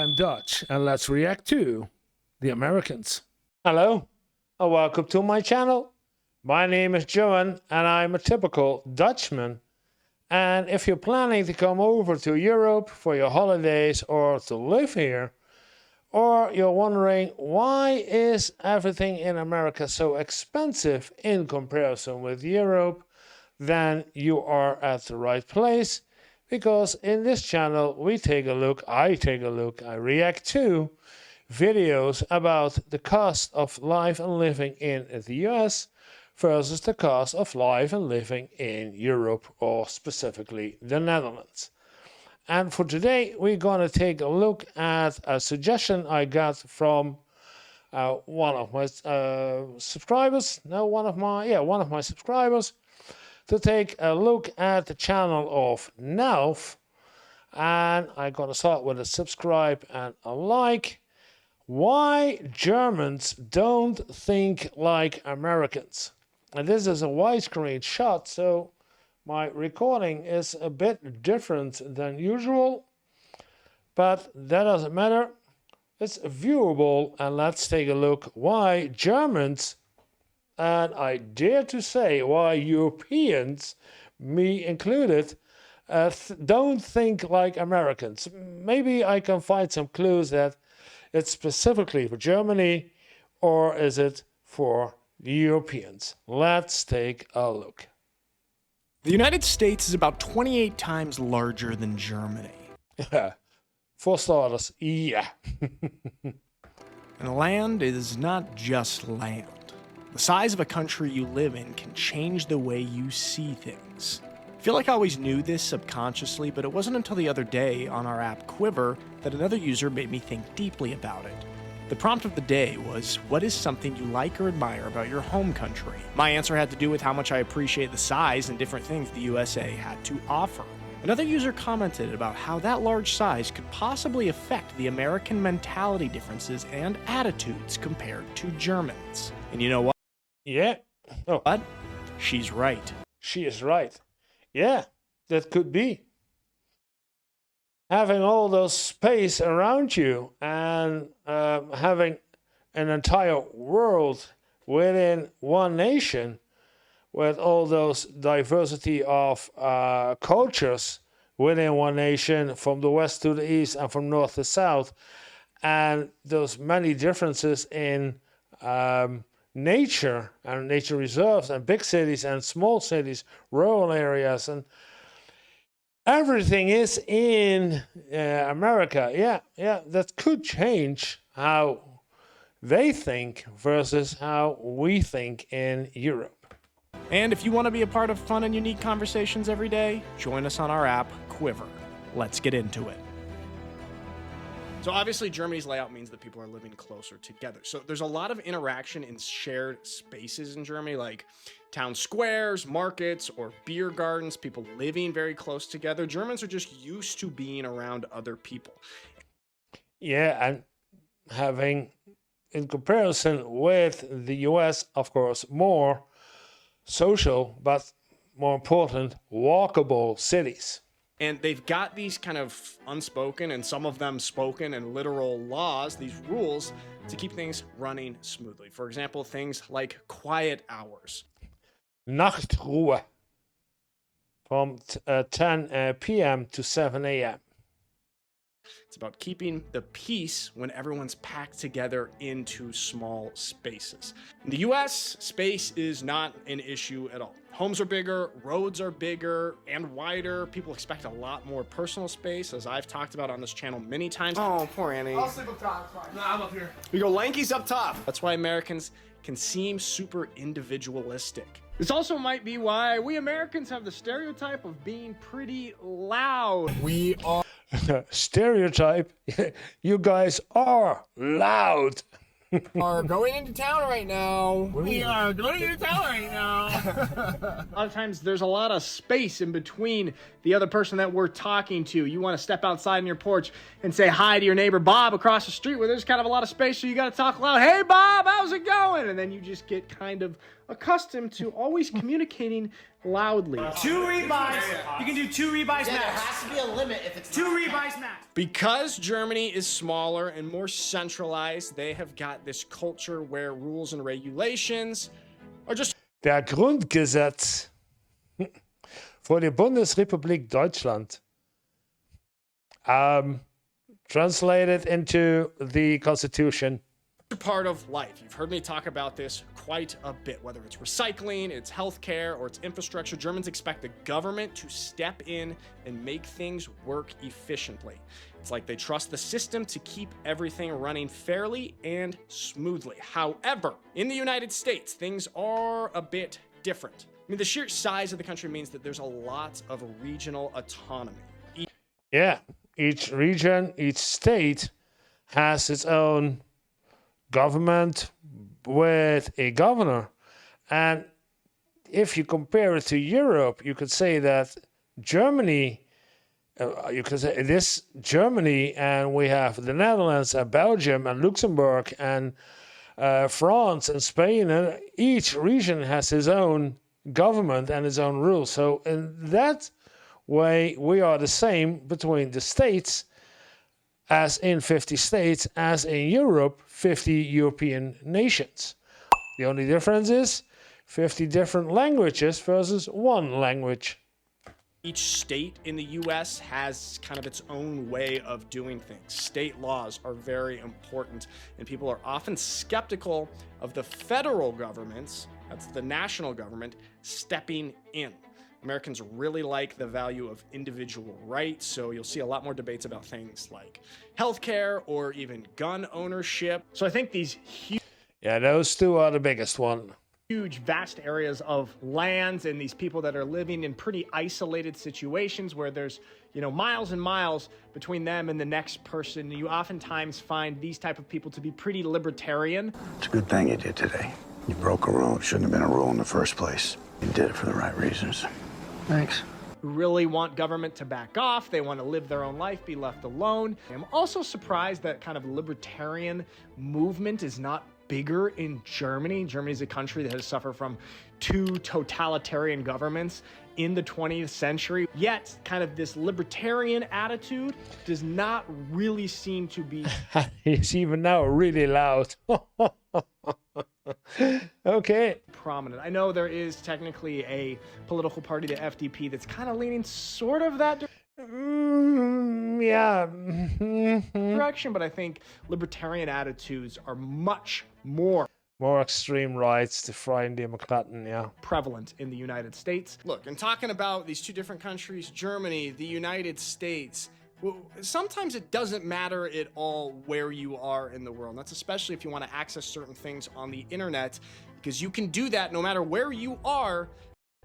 I'm Dutch, and let's react to the Americans. Hello, and welcome to my channel. My name is Johan, and I'm a typical Dutchman. And if you're planning to come over to Europe for your holidays or to live here, or you're wondering why is everything in America so expensive in comparison with Europe, then you are at the right place. Because in this channel I react to videos about the cost of life and living in the US versus the cost of life and living in Europe, or specifically the Netherlands. And for today we're going to take a look at a suggestion I got from one of my subscribers, to take a look at the channel of N.A.L.F. And I'm going to start with a subscribe and a like. Why Germans don't think like Americans. And this is a widescreen shot, so my recording is a bit different than usual, but that doesn't matter. It's viewable, and let's take a look why Germans, and I dare to say why Europeans, me included, don't think like Americans. Maybe I can find some clues that it's specifically for Germany, or is it for the Europeans? Let's take a look. The United States is about 28 times larger than Germany. For starters, yeah. And land is not just land. The size of a country you live in can change the way you see things. I feel like I always knew this subconsciously, but it wasn't until the other day on our app Quiver that another user made me think deeply about it. The prompt of the day was, what is something you like or admire about your home country? My answer had to do with how much I appreciate the size and different things the USA had to offer. Another user commented about how that large size could possibly affect the American mentality differences and attitudes compared to Germans. And you know what? Yeah. Oh. But she's right. She is right. Yeah, that could be. Having all those space around you and having an entire world within one nation with all those diversity of cultures within one nation, from the west to the east and from north to south, and those many differences in nature and nature reserves and big cities and small cities, rural areas, and everything is in America. Yeah, that could change how they think versus how we think in Europe. And if you want to be a part of fun and unique conversations every day, join us on our app, Quiver. Let's get into it. So obviously Germany's layout means that people are living closer together. So there's a lot of interaction in shared spaces in Germany, like town squares, markets, or beer gardens, people living very close together. Germans are just used to being around other people. Yeah, and having, in comparison with the US, of course, more social, but more important, walkable cities. And they've got these kind of unspoken and some of them spoken and literal laws, these rules, to keep things running smoothly. For example, things like quiet hours. Nachtruhe from 10 p.m. to 7 a.m. It's about keeping the peace when everyone's packed together into small spaces. In the US, space is not an issue at all. Homes are bigger, roads are bigger and wider. People expect a lot more personal space, as I've talked about on this channel many times. Oh, poor Annie. I'll sleep up top. Fine. No, I'm up here. We go Lanky's up top. That's why Americans can seem super individualistic. This also might be why we Americans have the stereotype of being pretty loud. We are. Stereotype. You guys are loud. Are going into town right now. We are going into town right now. A lot of times there's a lot of space in between the other person that we're talking to. You want to step outside on your porch and say hi to your neighbor Bob across the street where there's kind of a lot of space, so you got to talk loud. Hey Bob, how's it going? And then you just get kind of accustomed to always communicating loudly. 2 rebuys. You can do 2 rebuys max. There has to be a limit if it's 2 rebuys max. Because Germany is smaller and more centralized, they have got this culture where rules and regulations are just Der Grundgesetz für die Bundesrepublik Deutschland. Translated into the Constitution. a part of life. You've heard me talk about this quite a bit, whether it's recycling, it's healthcare, or it's infrastructure. Germans expect the government to step in and make things work efficiently. It's like they trust the system to keep everything running fairly and smoothly. However, in the United States, things are a bit different. I mean, the sheer size of the country means that there's a lot of regional autonomy. Yeah, each region, each state has its own government with a governor. And if you compare it to Europe, you could say that Germany, you could say this Germany, and we have the Netherlands and Belgium and Luxembourg and France and Spain, and each region has its own government and its own rules. So in that way, we are the same between the states, as in 50 states, as in Europe, 50 European nations. The only difference is 50 different languages versus one language. Each state in the US has kind of its own way of doing things. State laws are very important, and people are often skeptical of the federal governments, that's the national government, stepping in. Americans really like the value of individual rights, so you'll see a lot more debates about things like healthcare or even gun ownership. So I think these Yeah, those two are the biggest one. huge, vast areas of lands and these people that are living in pretty isolated situations where there's, miles and miles between them and the next person. You oftentimes find these type of people to be pretty libertarian. It's a good thing you did today. You broke a rule. It shouldn't have been a rule in the first place. You did it for the right reasons. Thanks. Who really want government to back off. They want to live their own life, be left alone. I'm also surprised that kind of libertarian movement is not bigger in Germany. Germany is a country that has suffered from 2 totalitarian governments in the 20th century. Yet, kind of this libertarian attitude does not really seem to be He's even now really loud. Okay. prominent. I know there is technically a political party, the FDP, that's kind of leaning sort of that Yeah. direction, but I think libertarian attitudes are much more More extreme rights, the Freien Demokraten, yeah. prevalent in the United States. Look, in talking about these 2 different countries, Germany, the United States, well, sometimes it doesn't matter at all where you are in the world. That's especially if you want to access certain things on the internet, because you can do that no matter where you are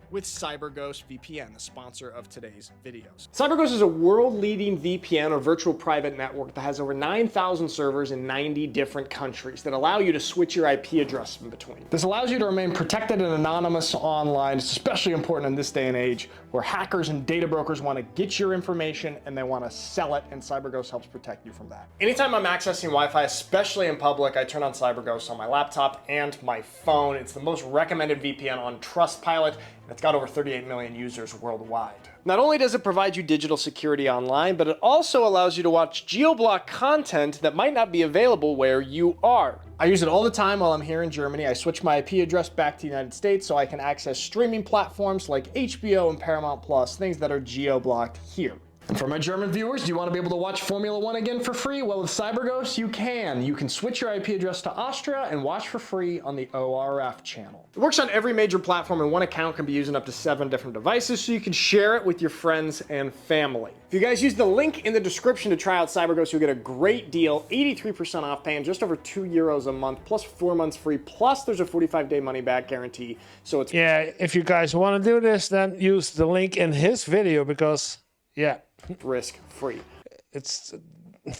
with CyberGhost VPN, the sponsor of today's videos. CyberGhost is a world-leading VPN or virtual private network that has over 9,000 servers in 90 different countries that allow you to switch your IP address in between. This allows you to remain protected and anonymous online. It's especially important in this day and age where hackers and data brokers want to get your information and they want to sell it, and CyberGhost helps protect you from that. Anytime I'm accessing Wi-Fi, especially in public, I turn on CyberGhost on my laptop and my phone. It's the most recommended VPN on Trustpilot. It's got over 38 million users worldwide. Not only does it provide you digital security online, but it also allows you to watch geo-block content that might not be available where you are. I use it all the time while I'm here in Germany. I switch my IP address back to the United States so I can access streaming platforms like HBO and Paramount Plus, things that are geo-blocked here. And for my German viewers, do you want to be able to watch Formula 1 again for free? Well, with CyberGhost, you can. You can switch your IP address to Austria and watch for free on the ORF channel. It works on every major platform, and one account can be used on up to 7 different devices, so you can share it with your friends and family. If you guys use the link in the description to try out CyberGhost, you'll get a great deal, 83% off, paying just over €2 a month, plus 4 months free, plus there's a 45-day money-back guarantee, so it's... Yeah, if you guys want to do this, then use the link in his video because, yeah. risk-free. It's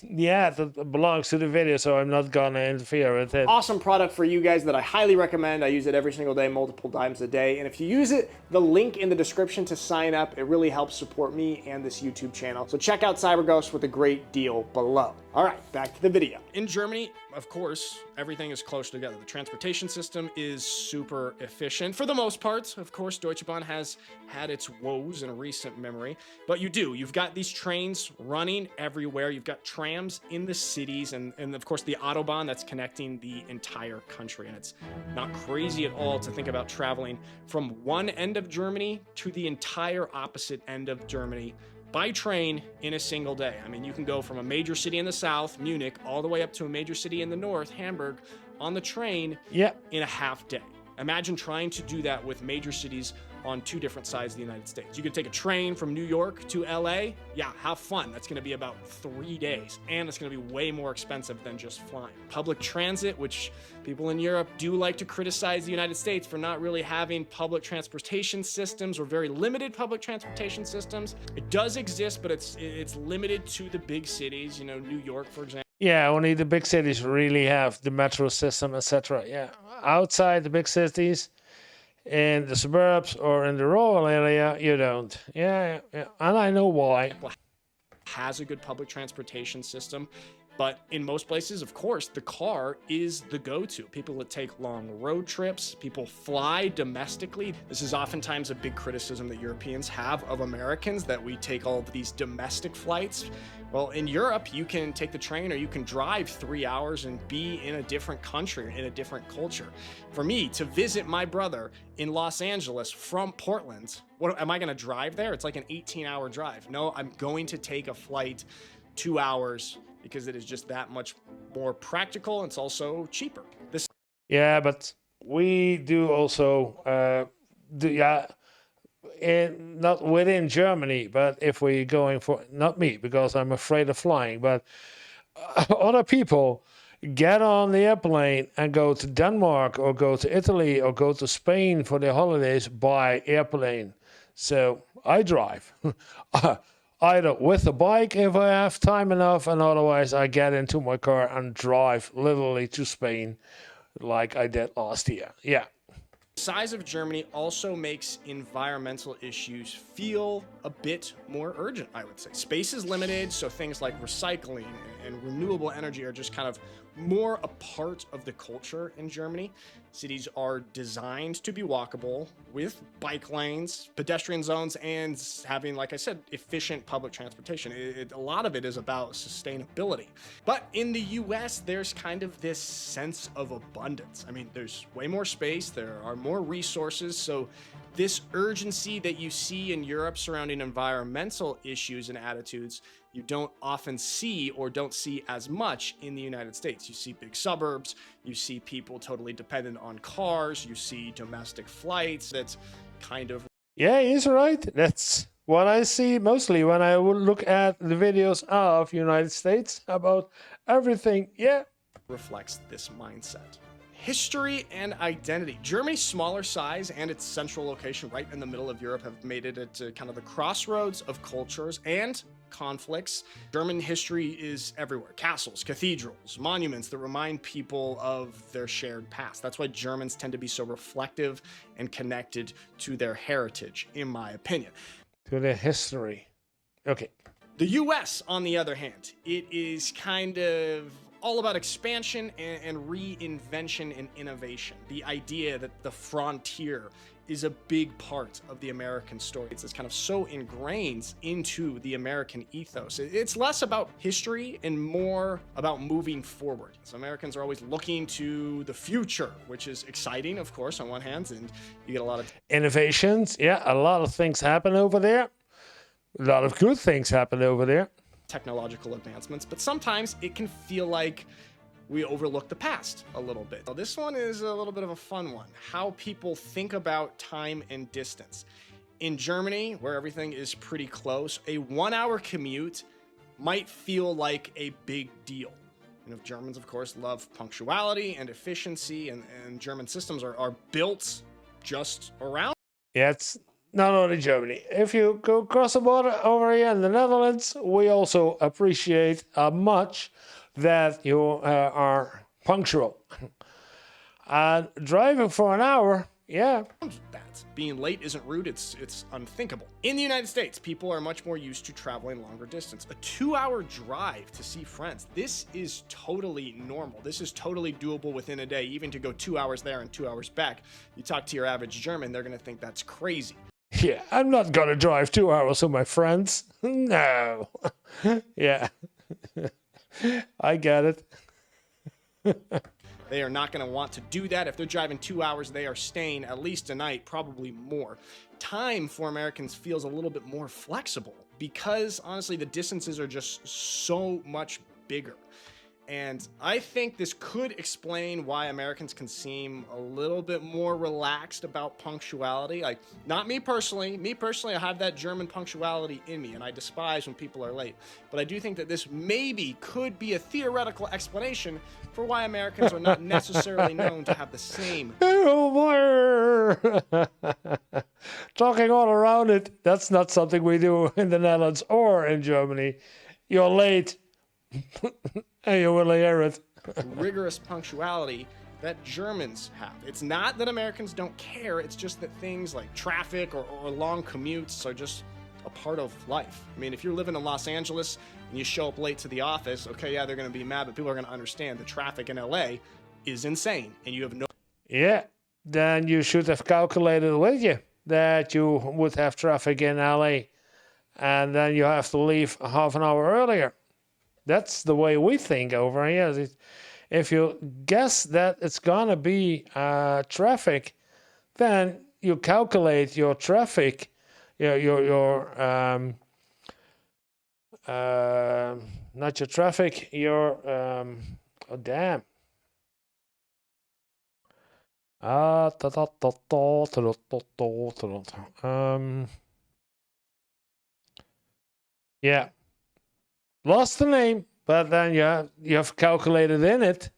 yeah, that belongs to the video, so I'm not gonna interfere with it. Awesome product for you guys that I highly recommend. I use it every single day, multiple times a day. And if you use it, the link in the description to sign up, it really helps support me and this YouTube channel. So check out CyberGhost with a great deal below. All right, back to the video. In Germany, of course, everything is close together. The transportation system is super efficient. For the most part, of course, Dutchman has had its woes in recent memory, but you've got these trains running everywhere. You've got trams in the cities and of course the Autobahn that's connecting the entire country. And it's not crazy at all to think about traveling from one end of Germany to the entire opposite end of Germany by train in a single day. I mean, you can go from a major city in the south, Munich, all the way up to a major city in the north, Hamburg, on the train in a half day. Imagine trying to do that with major cities on two different sides of the United States. You could take a train from New York to LA. Yeah, have fun. That's gonna be about 3 days, and it's gonna be way more expensive than just flying. Public transit, which people in Europe do like to criticize the United States for not really having public transportation systems or very limited public transportation systems. It does exist, but it's limited to the big cities, you know, New York, for example. Yeah, only the big cities really have the metro system, etc. Yeah, outside the big cities, in the suburbs or in the rural area, you don't. Yeah, and I know why. Has a good public transportation system, but in most places, of course, the car is the go-to. People that take long road trips, people fly domestically. This is oftentimes a big criticism that Europeans have of Americans, that we take all of these domestic flights. Well, in Europe, you can take the train or you can drive 3 hours and be in a different country, in a different culture. For me, to visit my brother in Los Angeles from Portland, what am I going to drive there? It's like an 18-hour drive. No, I'm going to take a flight 2 hours because it is just that much more practical. And it's also cheaper. Yeah, but we do also not within Germany, but if we're going for, not me, because I'm afraid of flying, but other people get on the airplane and go to Denmark or go to Italy or go to Spain for their holidays by airplane. So I drive. Either with a bike if I have time enough, and otherwise I get into my car and drive literally to Spain like I did last year. Yeah. The size of Germany also makes environmental issues feel a bit more urgent, I would say. Space is limited, so things like recycling and renewable energy are just kind of more a part of the culture in Germany. Cities are designed to be walkable with bike lanes, pedestrian zones, and having, like I said, efficient public transportation. A lot of it is about sustainability. But in the US, there's kind of this sense of abundance. I mean, there's way more space, there are more resources, so this urgency that you see in Europe surrounding environmental issues and attitudes, you don't often see or don't see as much in the United States. You see big suburbs, you see people totally dependent on cars, you see domestic flights. That's kind of... Yeah, he's right. That's what I see mostly when I would look at the videos of United States about everything. Yeah. Reflects this mindset. History and identity. Germany's smaller size and its central location right in the middle of Europe have made it at kind of the crossroads of cultures and conflicts. German history is everywhere. Castles, cathedrals, monuments that remind people of their shared past. That's why Germans tend to be so reflective and connected to their heritage, in my opinion. To their history. Okay. The US, on the other hand, it is kind of all about expansion and reinvention and innovation. The idea that the frontier is a big part of the American story. It's kind of so ingrained into the American ethos. It's less about history and more about moving forward. So Americans are always looking to the future, which is exciting, of course, on one hand, and you get a lot of innovations. Yeah, a lot of things happen over there. A lot of good things happen over there. Technological advancements, but sometimes it can feel like we overlook the past a little bit. So this one is a little bit of a fun one. How people think about time and distance. In Germany, where everything is pretty close, a 1-hour commute might feel like a big deal. You know, Germans, of course, love punctuality and efficiency, and German systems are built just around. Yeah, not only Germany. If you go across the border over here in the Netherlands, we also appreciate much that you are punctual. And driving for an hour, yeah. That being late isn't rude, it's unthinkable. In the United States, people are much more used to traveling longer distance. A 2-hour drive to see friends, this is totally normal. This is totally doable within a day, even to go 2 hours there and 2 hours back. You talk to your average German, they're gonna think that's crazy. Yeah, I'm not gonna drive 2 hours with my friends. No. Yeah. I get it. They are not going to want to do that. If they're driving 2 hours, they are staying at least a night, probably more. Time for Americans feels a little bit more flexible because, honestly, the distances are just so much bigger. And I think this could explain why Americans can seem a little bit more relaxed about punctuality. Like, not me personally. Me personally, I have that German punctuality in me, and I despise when people are late. But I do think that this maybe could be a theoretical explanation for why Americans are not necessarily known to have the same. Talking all around it, that's not something we do in the Netherlands or in Germany. You're late. And you will hear it. Rigorous punctuality that Germans have. It's not that Americans don't care, it's just that things like traffic or long commutes are just a part of life. I mean, if you're living in Los Angeles and you show up late to the office, okay, yeah, they're going to be mad, but people are going to understand the traffic in LA is insane and you have no... Yeah, then you should have calculated with you that you would have traffic in LA and then you have to leave half an hour earlier. That's the way we think over here. If you guess that it's gonna be traffic, then you calculate your traffic, not your traffic, your oh damn. Yeah. Lost the name, but then you have calculated in it,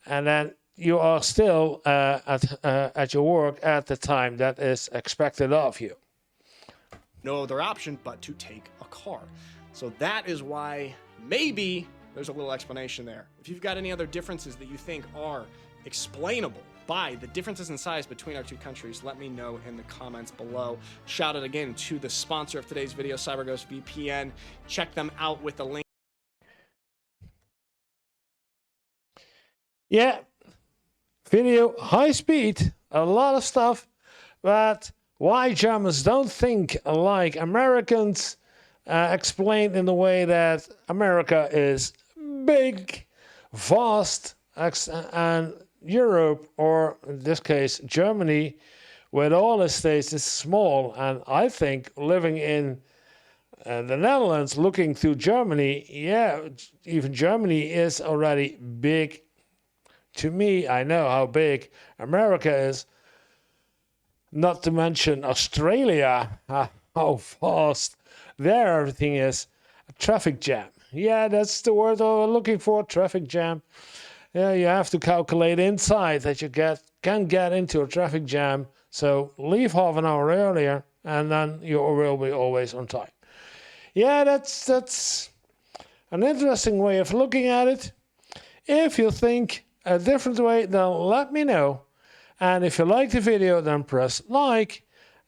and then you are still at your work at the time that is expected of you. No other option but to take a car. So that is why maybe there's a little explanation there. If you've got any other differences that you think are explainable by the differences in size between our two countries, let me know in the comments below. Shout out again to the sponsor of today's video, CyberGhost VPN. Check them out with the link. Yeah, video, high speed, a lot of stuff, but why Germans don't think like Americans, explained in the way that America is big, vast, and Europe, or in this case Germany, with all its states, is small. And I think living in the Netherlands, looking through Germany, yeah, even Germany is already big. To me, I know how big America is. Not to mention Australia, how fast there everything is. A traffic jam. Yeah, that's the word we're looking for, traffic jam. Yeah, you have to calculate inside that you can get into a traffic jam. So leave half an hour earlier, and then you will be always on time. Yeah, that's an interesting way of looking at it. If you think a different way, then let me know. And if you like the video, then press like.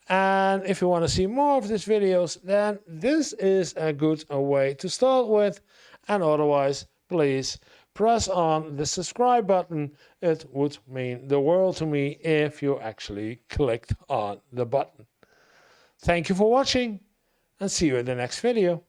And if you want to see more of these videos, then this is a good way to start with. And otherwise, please press on the subscribe button. It would mean the world to me if you actually clicked on the button. Thank you for watching, and see you in the next video.